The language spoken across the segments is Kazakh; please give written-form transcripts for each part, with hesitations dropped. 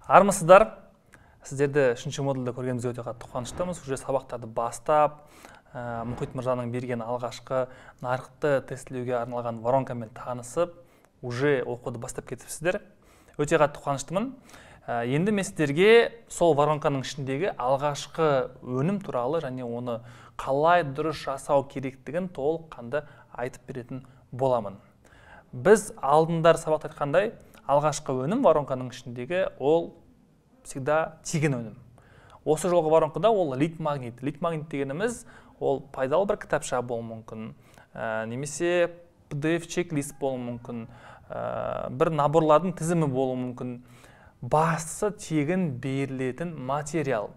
Армысыздар, сіздерді 3-ші модульда көргенімізге өте қатты қуаныштымыз. Уже сабақтарды бастап, Мұхит мырзаның берген алғашқы нарықты тестілеуге арналған воронкамен танысып, уже оқуды бастап кетіпсіздер. Өте қатты қуаныштымын. Енді мен сіздерге сол воронканың ішіндегі алғашқы өнім туралы және оны қалай дұрыс жасау керектігін толыққанды айтып беретін боламын. Біз алдындар сабақта айтқандай, алғашқы өнім воронканың ішіндегі ол всегда тегін өнім. Осы жолғы воронкада ол лид магнит. Лид магнит дегеніміз ол пайдалы бір кітапша болуы мүмкін, немесе PDF чек-лист болуы мүмкін, бір наборлардың тізімі болуы мүмкін. Бастысы тегін берілетін материал.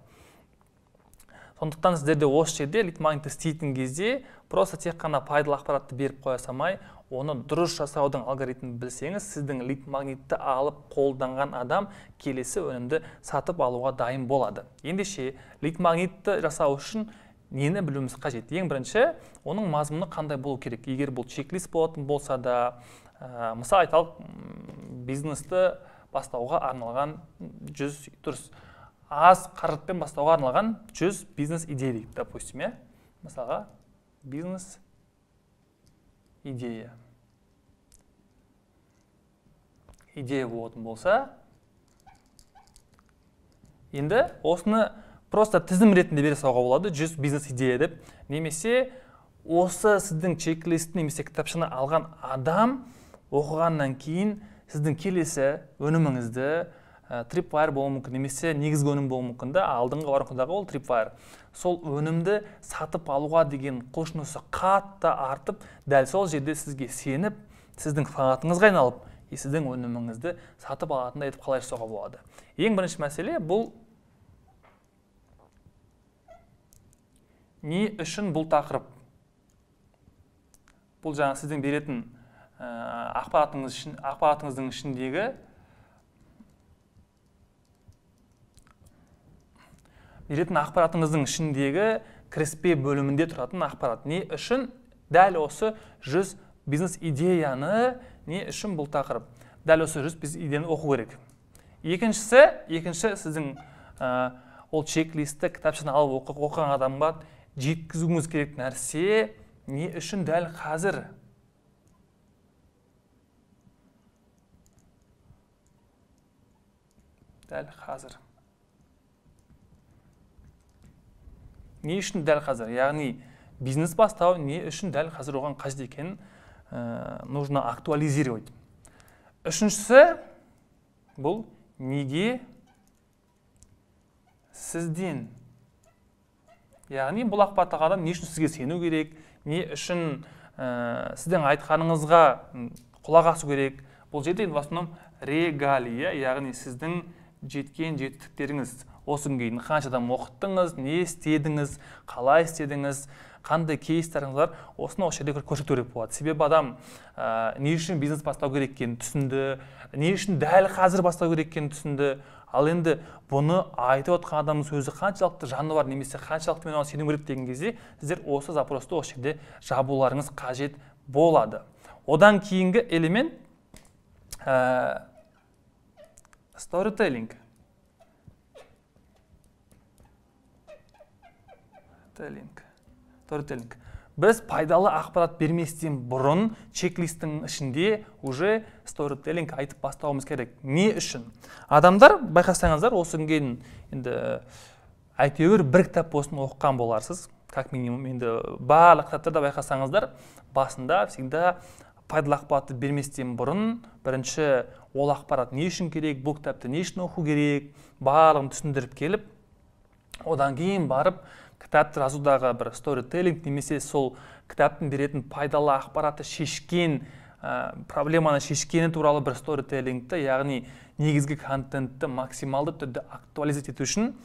Сондықтан сіздерде осы жерде лид магнитті істейтін кезде просто тек қана пайдалы ақпаратты беріп қоя салмай, оны дұрыс жасаудың алгоритмін білсеңіз, сіздің лид магнитті алып қолданған адам келесі өнімді сатып алуға дайын болады. Ендеше лид магнитті жасау үшін нені білуіміз қажет? Ең бірінші, оның мазмұны қандай болу керек? Егер бұл чек-лист болатын болса да, мысалы айталық, бизнесті бастауға арналған 100 дұрыс аз қаржытпен бастауға арналған 100 бизнес идея дейік, допустим, мысалға бизнес идея болатын болса, енді осыны просто тізім ретінде бере салуға болады, 100 бизнес идея деп. Немесе осы сіздің чек-листті немесе кітапшаны алған адам оқығаннан кейін сіздің келесі өніміңізді Tripwire болуы мүмкін, немесе негізгі өнім болуы мүмкін, алдыңғы воронкадағы ол Tripwire. Сол өнімді сатып алуға деген құлшынысы қатты артып, дәл сол жерде сізге сеніп, сіздің фанатыңызға айналып, сіздің өніміңізді сатып алатындай етіп қалай жасауға болады. Ең бірінші мәселе бұл не үшін бұл тақырып? Бұл жаңа сіздің беретін ақпаратыңыздың ішіндегі кіріспе бөлімінде тұратын ақпарат. Не үшін дәл осы 100 бизнес идеяны, не үшін бұл тақырып? Дәл осы 100 бизнес идеяны оқу керек. Екінші сіздің ол чек-листі кітапшаны алып оқыған адамға жеткізуіңіз керек нәрсе, не үшін дәл қазір? Дәл қазір. Не үшін дәл қазір? Яғни бизнес бастау не үшін дәл қазір оған қажет екенін нужно актуализировать. Үшіншісі бұл неге сізден? Яғни бұл ақпаратты адам не үшін сізге сену керек, не үшін сіздің айтқаныңызға құлақ асу керек? Бұл жерде в основном регалия, яғни сіздің жеткен жетістіктеріңіз. Осын кейін қанша адам оқыттыңыз, не істедіңіз, қалай істедіңіз, қандай кейстарыңыз бар, осыны осы жерде көрсету керек болады. Себебі адам не үшін бизнес бастау керек екенін түсінді, не үшін дәл қазір бастау керек екенін түсінді. Ал енді бұны айтып отқан адамның сөзі қаншалықты жаны бар, немесе қаншалықты мен оған сену керек деген кезде, сіздер осы запросты осы жерде жабуларыңыз қажет болады. Одан кейінгі элемент storytelling. Біз пайдалы ақпарат берместен бұрын чек-листтің ішінде уже storytelling айтып бастауымыз керек. Не үшін? Адамдар, байқасаңыздар, осы күнге енді әйтеуір бір кітап болсын оқыған боларсыз, как минимум. Енді барлық кітаптарда байқасаңыздар, басында всегда пайдалы ақпаратты берместен бұрын бірінші ол ақпарат не үшін керек, бұл кітапты не үшін оқу керек, барлығын түсіндіріп келіп, одан кейін барып кітапты жазудағы бір storytelling, немесе сол кітаптың беретін пайдалы ақпаратты шешкен, проблеманы шешкені туралы бір storytellingті, яғни негізгі контентті максималды түрде актуализация ету үшін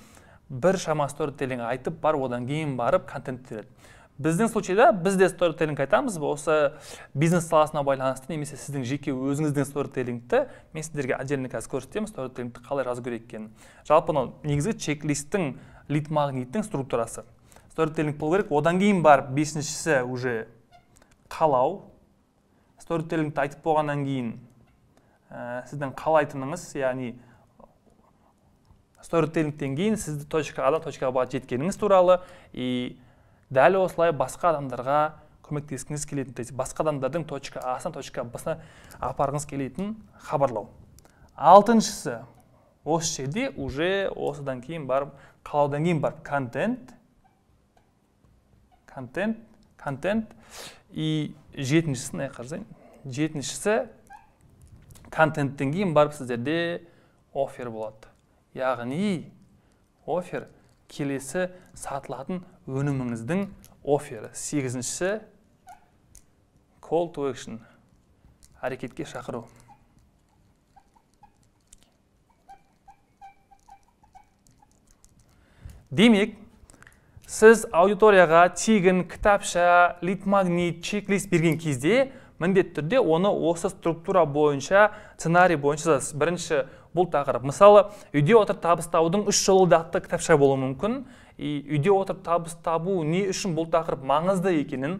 бір шама storytelling айтып бар, одан кейін барып контент береді. Біздің случайда бізде storytelling айтамыз, осы бизнес саласына байланысты, немесе сіздің жеке өзіңіздің storytellingті мен сіздерге отдельно қазір көрсетемін, storytellingті қалай жазу керек екенін. Жалпы негізгі чек-листтің лид магниттің структурасы. Storytelling болу керек, одан кейін бар бесіншісі уже қалау. Storytellingті айтып болғаннан кейін сіздің қалайтыныңыз, яғни сторителлингтен кейін сізді точка А-дан точка Б-ға жеткеніңіз туралы и дәл осылай басқа адамдарға көмектескіңіз келетін, басқа адамдардың точка А-сынан точка Б-сына апарғыңыз келетін хабарлау. Алтыншысы, осы жерде уже осыдан кейін барып, қалаудан кейін барып контент и жетіншісін қарасайын. Жетіншісі контенттен кейін барып сіздерде офер болады. Яғни офер келесі сатылатын өніміңіздің офері. Сегізіншісі call to action, әрекетке шақыру. Демек, сіз аудиторияға тегін, кітапша, лид-магнит, чек-лист берген кезде міндетті түрде оны осы структура бойынша, сценарий бойынша жазасыз. Бірінші бұл тақырып. Мысалы, үйде отырып табыс табудың 3 жолы атты кітапша болуы мүмкін. Үйде отырып табыс табу не үшін бұл тақырып маңызды екенін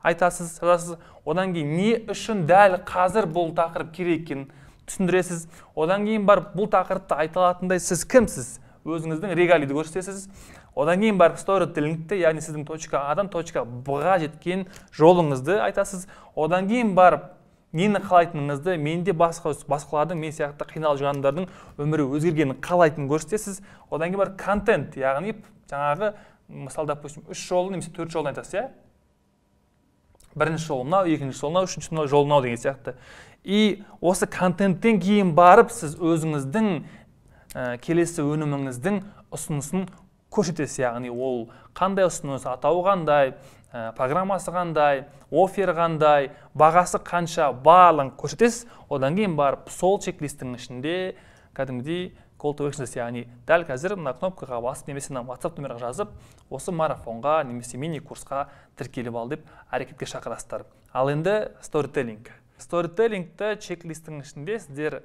айтасыз, жазасыз. Одан кейін не үшін дәл қазір бұл тақырып керек екенін түсіндіресіз. Одан кейін барып бұл тақырыпты айта алатындай сіз кімсіз? Өзіңіздің регалиді көрсетесіз. Одан кейін барып сторителлингті, яғни сіздің точка А-дан точка Б-ға жеткен жолыңызды айтасыз. Одан кейін барып нені қалайтыныңызды, менде басқалардың, мен сияқты қиналып жүрген адамдардың өмірі өзгергенін қалайтынын көрсетесіз. Одан кейін барып контент, яғни жаңағы мысалы, допустим, 3 жолы немесе 4 жолын айтасыз, иә? Бірінші жол мынау, екінші жол мынау, үшінші жол мынау деген сияқты. И осы контенттен кейін барып сіз өзіңіздің келесі өніміңіздің ұсынысын көрсетесіз, яғни ол қандай ұсыныс, атауы қандай, программасы қандай, офер қандай, бағасы қанша, барлығын көрсетесіз. Одан кейін барып сол чек-листтің ішінде кәдімгідей call to action, яғни дәл қазір мына кнопкаға басып немесе WhatsApp номерға жазып, осы марафонға немесе мини курсқа тіркеліп ал деп әрекетке шақырасыздар. Ал енді сторителлинг. Сторителлингті чек-листтің ішінде сіздер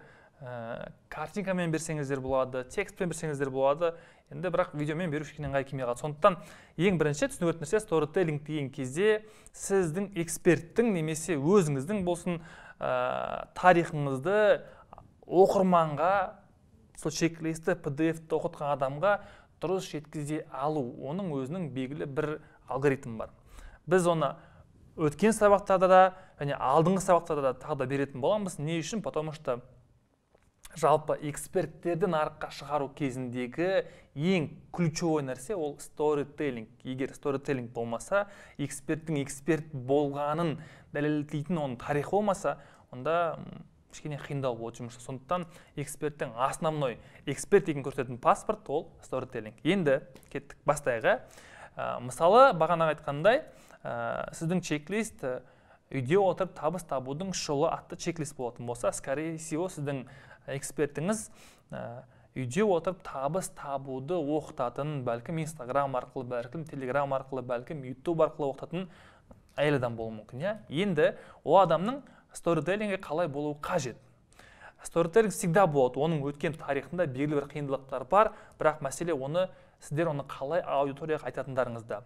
картинкамен берсеңіздер болады, текстпен берсеңіздер болады. Енді бірақ видеомен беру ешкімнен ыңғай келмей қалады. Сондықтан ең бірінші түсінетін нәрсе сторителлинг деген кезде сіздің эксперттің немесе өзіңіздің болсын тарихыңызды оқырманға, сол чек-листті, PDF-ті оқытқан адамға дұрыс жеткізе алу. Оның өзінің белгілі бір алгоритм бар. Біз оны өткен сабақтарда да, және алдыңғы сабақтарда да тағы да беретін боламыз. Не үшін? Потому что жалпы эксперттерді нарыққа шығару кезіндегі ең ключевой нәрсе ол сторителлинг. Егер сторителлинг болмаса, эксперттің эксперт болғанын дәлелдейтін оның тарихы болмаса, онда кішкене қиындау болады жұмысы. Сондықтан эксперттің основной эксперт деген көрсететін паспорт ол сторителлинг. Енді кеттік бастайға. Мысалы, бағана айтқандай, сіздің чек-лист үйде отырып табыс табудың жолы атты чек-лист болатын болса, скорее всего сіздің экспертіңіз үйде отырып табыс табуды оқытатын, бәлкім Instagram арқылы, бәлкім Telegram арқылы, бәлкім YouTube арқылы оқытатын әйел адам болуы мүмкін. Енді ол адамның сторителлингге қалай болуы қажет? Сторителлинг всегда болады. Оның өткен тарихында белгілі бір қиындықтар бар, бірақ мәселе сіздер оны қалай аудиторияға айтатындарыңызда.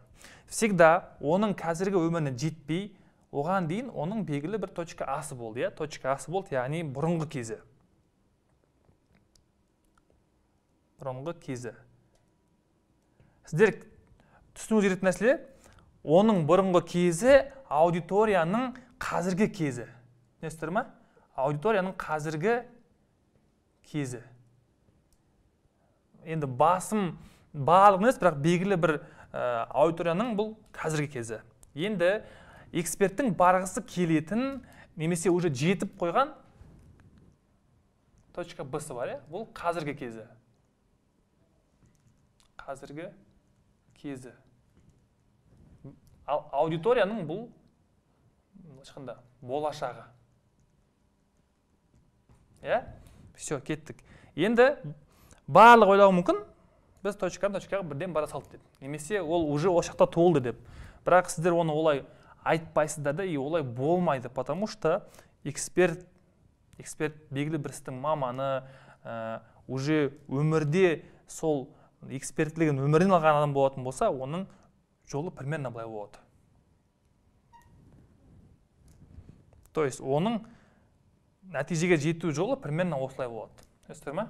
Всегда оның қазіргі өміріне жетпей, оған дейін оның белгілі бір точка А-сы болды, точка А-сы болды, яғни бұрынғы кезі. Бұрынғы кезі. Сіздер түсіну керекті нәрсе, оның бұрынғы кезі аудиторияның қазіргі кезі. Түсінесіздер ме? Аудиторияның қазіргі кезі. Енді басым барлық емес, бірақ белгілі бір аудиторияның бұл қазіргі кезі. Енді эксперттің барғысы келетін, немесе уже жетіп қойған точка Б-сы бар, бұл қазіргі кезі. Қазіргі кезі. Ал аудиторияның бұл болашағы. Все, кеттік. Енді барлық ойлауы мүмкін, біз точкаға бірден бара салды деп. Немесе ол уже ошақта толды деп. Бірақ сіздер оны олай айтпайсыздар да, и олай болмайды, потому что эксперт белгілі бір сіздің маманы, уже өмірде сол экспертлігін өмірден алған адам болатын болса, оның жолы примерно былай болады. То есть, оның нәтижеге жету жолы примерно осылай болады. Өстір ме?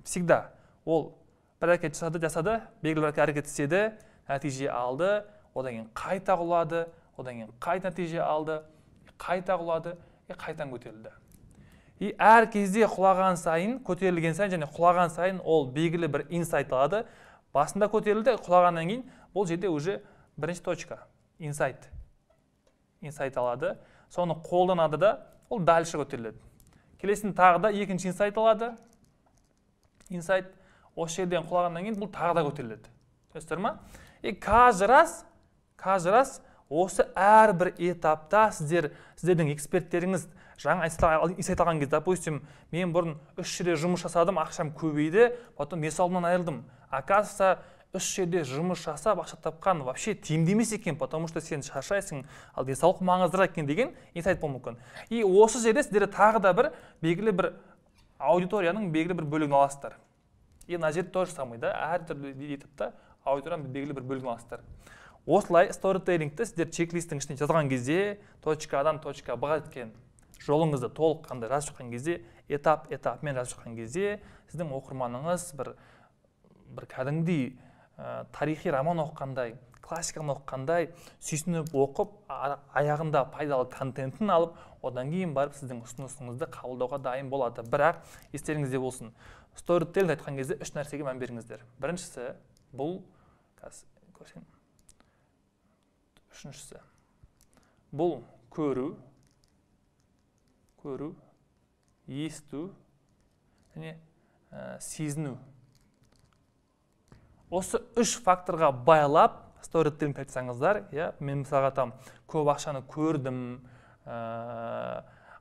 Всегда. Ол бір әрекет жасады, белгілі бір әрекет істеді, нәтиже алды, одан кейін қайта құлады, одан кейін қайта нәтиже алды, қайта құлады, қайтадан көтерілді. Әр кезде құлаған сайын, көтерілген сайын және құлаған сайын ол белгілі бір инсайт алады. Басында көтерілді, құлағаннан кейін бұл жерде уже бірінші точка, инсайт алады. Соны қолданады да, ол дальше көтеріледі. Келесін тағы да екінші инсайт алады. Инсайт осы жерден құлағаннан кейін бұл тағы да көтеріледі. Түсінесіздер ма? Каждый раз осы әрбір этапта сіздердің эксперттеріңіз жаңа инсайт алған кезде, допустим, мен бұрын 3 жерде жұмыс жасадым, ақшам көбейді, потом денсаулығымнан айырылдым. Оказывается, 3 жерде жұмыс жасап, ақша тапқан вообще тиімді емес екен, потому что сен шаршайсың, ал денсаулық маңыздырақ екен деген инсайт болуы мүмкін. И осы жерде сіздер тағы да бір белгілі бір аудиторияның белгілі бір бөлігін аласыздар. И мына жерде тоже самый, да, әртүрлі етіпті аудиторияның белгілі бір бөлігін аласыздар. Осылай сторителлингті сіздер чек-листтің ішіне жазған кезде, точка А-дан точка Б-ға жеткен жолыңызды толыққанды жазып шыққан кезде, этап-этапымен жазып шыққан кезде, сіздің оқырманыңыз бір кәдімгідей тарихи роман оқығандай, классиканы оқығандай сүйсініп оқып, аяғында пайдалы контентін алып, одан кейін барып сіздің ұсынысыңызды қабылдауға дайын болады. Бірақ естеріңізде болсын, сторителлинг айтқан кезде 3 нәрсеге мән беріңіздер. Біріншісі бұл, үшіншісі бұл көру, есту және сезіну. Осы 3 факторға байлап сторителлинг айтсаңыздар, мен мысалға там көп ақшаны көрдім,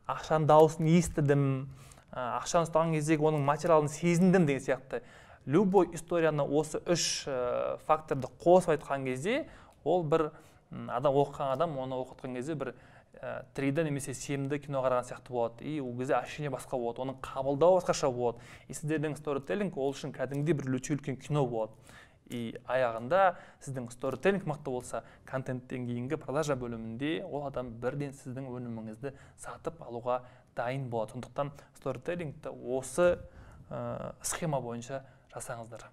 ақшаның дауысын естідім, ақшаны ұстаған кездегі оның материалын сезіндім деген сияқты. Любой историяны осы 3 факторды қосып айтқан кезде, ол бір оқыған адам оны оқытқан кезде бір 3D немесе 7D кино қараған сияқты болады. И ол кезде ощущение басқа болады, оның қабылдауы басқаша болады. И сіздердің сторителлинг ол үшін кәдімгідей бір өте үлкен кино болады. И аяғында сіздің сторителлинг мықты болса, контенттен кейінгі продажа бөлімінде ол адам бірден сіздің өніміңізді сатып алуға дайын болады. Сондықтан сторителлингті осы схема бойынша жасаңыздар.